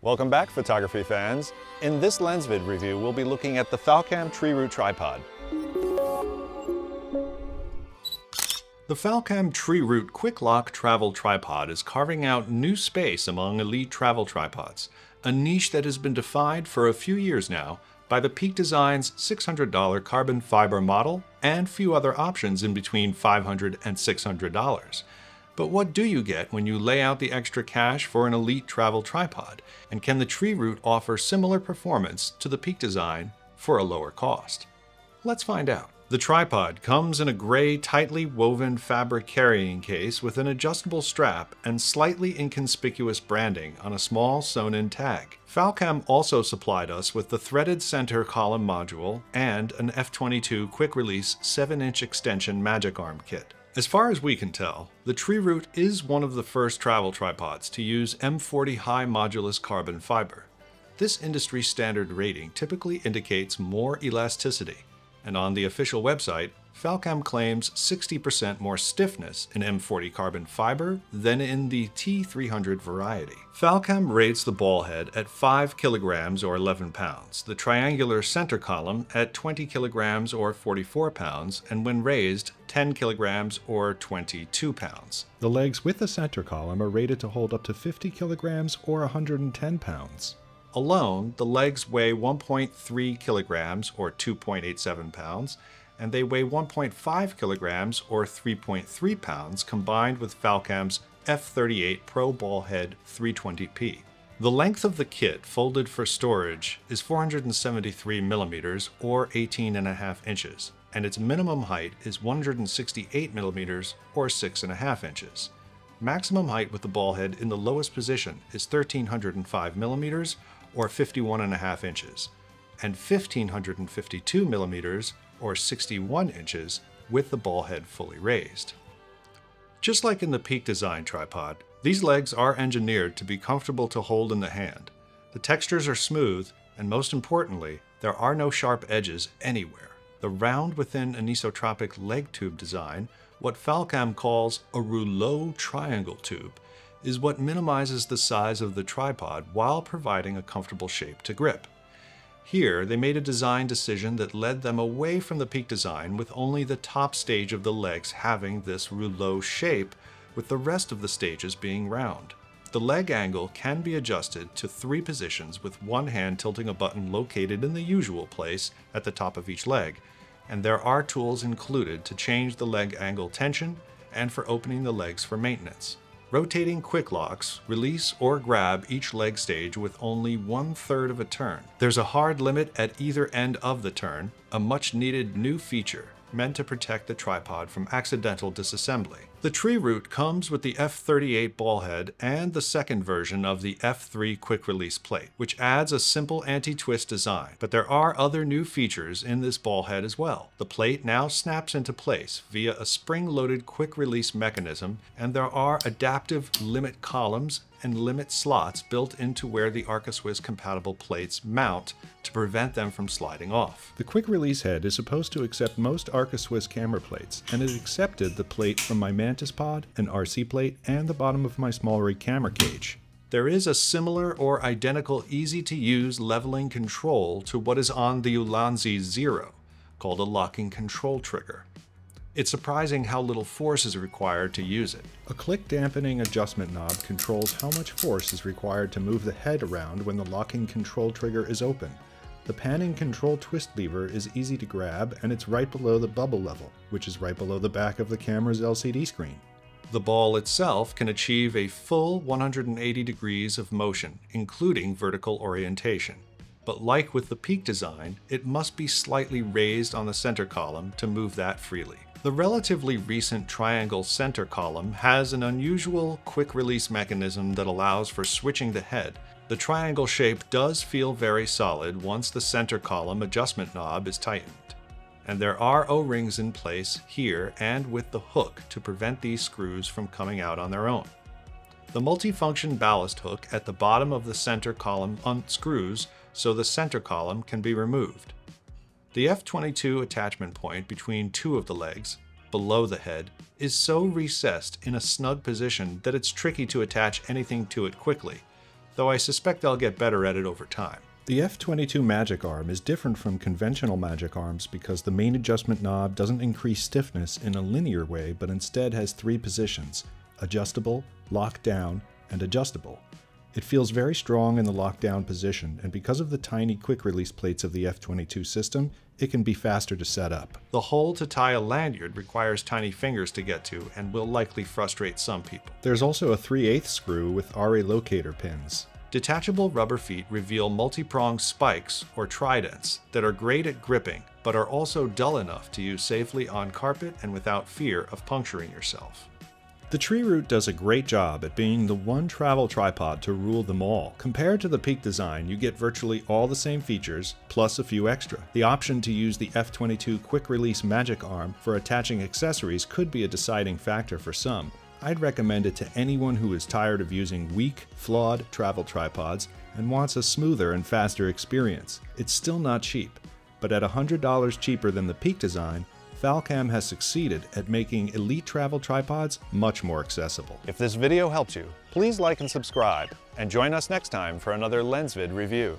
Welcome back, photography fans. In this LensVid review, we'll be looking at the Falcam TreeRoot tripod. The Falcam TreeRoot Quicklock travel tripod is carving out new space among elite travel tripods, a niche that has been defined for a few years now by the Peak Design's $600 carbon fiber model and few other options in between $500 and $600. But what do you get when you lay out the extra cash for an elite travel tripod? And can the TreeRoot offer similar performance to the Peak Design for a lower cost? Let's find out. The tripod comes in a gray, tightly woven fabric carrying case with an adjustable strap and slightly inconspicuous branding on a small sewn-in tag. Falcam also supplied us with the threaded center column module and an F22 quick-release 7-inch extension Magic Arm kit. As far as we can tell, the TreeRoot is one of the first travel tripods to use M40 high modulus carbon fiber. This industry standard rating typically indicates more elasticity, and on the official website, Falcam claims 60% more stiffness in M40 carbon fiber than in the T300 variety. Falcam rates the Ballhead at 5 kilograms or 11 pounds, the triangular center column at 20 kilograms or 44 pounds, and when raised, 10 kilograms or 22 pounds. The legs with the center column are rated to hold up to 50 kilograms or 110 pounds. Alone, the legs weigh 1.3 kilograms or 2.87 pounds, and they weigh 1.5 kilograms or 3.3 pounds combined with Falcam's F38 Pro Ballhead 320p. The length of the kit folded for storage is 473 millimeters or 18.5 inches, and its minimum height is 168 millimeters or 6.5 inches. Maximum height with the Ballhead in the lowest position is 1305 millimeters or 51.5 inches, and 1552 millimeters or 61 inches with the Ballhead fully raised. Just like in the Peak Design tripod, these legs are engineered to be comfortable to hold in the hand. The textures are smooth, and most importantly, there are no sharp edges anywhere. The round within anisotropic leg tube design, what Falcam calls a rouleau triangle tube, is what minimizes the size of the tripod while providing a comfortable shape to grip. Here, they made a design decision that led them away from the Peak Design with only the top stage of the legs having this rouleau shape, with the rest of the stages being round. The leg angle can be adjusted to 3 positions with one hand tilting a button located in the usual place at the top of each leg, and there are tools included to change the leg angle tension and for opening the legs for maintenance. Rotating Quicklocks release or grab each leg stage with only 1/3 of a turn. There's a hard limit at either end of the turn, a much needed new feature meant to protect the tripod from accidental disassembly. The TreeRoot comes with the F38 Ballhead and the second version of the F3 quick release plate, which adds a simple anti-twist design. But there are other new features in this Ballhead as well. The plate now snaps into place via a spring-loaded quick release mechanism, and there are adaptive limit columns and limit slots built into where the Arca-Swiss compatible plates mount to prevent them from sliding off. The quick release head is supposed to accept most Arca-Swiss camera plates, and it accepted the plate from my Mantis Pod, an RC plate, and the bottom of my small rig camera cage. There is a similar or identical easy-to-use leveling control to what is on the Ulanzi Zero, called a locking control trigger. It's surprising how little force is required to use it. A click dampening adjustment knob controls how much force is required to move the head around when the locking control trigger is open. The panning control twist lever is easy to grab, and it's right below the bubble level, which is right below the back of the camera's LCD screen. The ball itself can achieve a full 180 degrees of motion, including vertical orientation. But like with the Peak Design, it must be slightly raised on the center column to move that freely. The relatively recent triangle center column has an unusual quick release mechanism that allows for switching the head. The triangle shape does feel very solid once the center column adjustment knob is tightened. And there are O-rings in place here and with the hook to prevent these screws from coming out on their own. The multifunction ballast hook at the bottom of the center column unscrews so the center column can be removed. The F22 attachment point between 2 of the legs, below the head, is so recessed in a snug position that it's tricky to attach anything to it quickly. though I suspect I'll get better at it over time. The F22 Magic Arm is different from conventional Magic Arms because the main adjustment knob doesn't increase stiffness in a linear way, but instead has 3 positions: adjustable, lock down, and adjustable. It feels very strong in the lockdown position, and because of the tiny quick-release plates of the F22 system, it can be faster to set up. The hole to tie a lanyard requires tiny fingers to get to and will likely frustrate some people. There's also a 3/8 screw with RA locator pins. Detachable rubber feet reveal multi-pronged spikes or tridents that are great at gripping, but are also dull enough to use safely on carpet and without fear of puncturing yourself. The TreeRoot does a great job at being the one travel tripod to rule them all. Compared to the Peak design, you get virtually all the same features, plus a few extra. The option to use the F22 quick-release Magic Arm for attaching accessories could be a deciding factor for some. I'd recommend it to anyone who is tired of using weak, flawed travel tripods and wants a smoother and faster experience. It's still not cheap, but at $100 cheaper than the Peak design, Falcam has succeeded at making elite travel tripods much more accessible. If this video helped you, please like and subscribe, and join us next time for another LensVid review.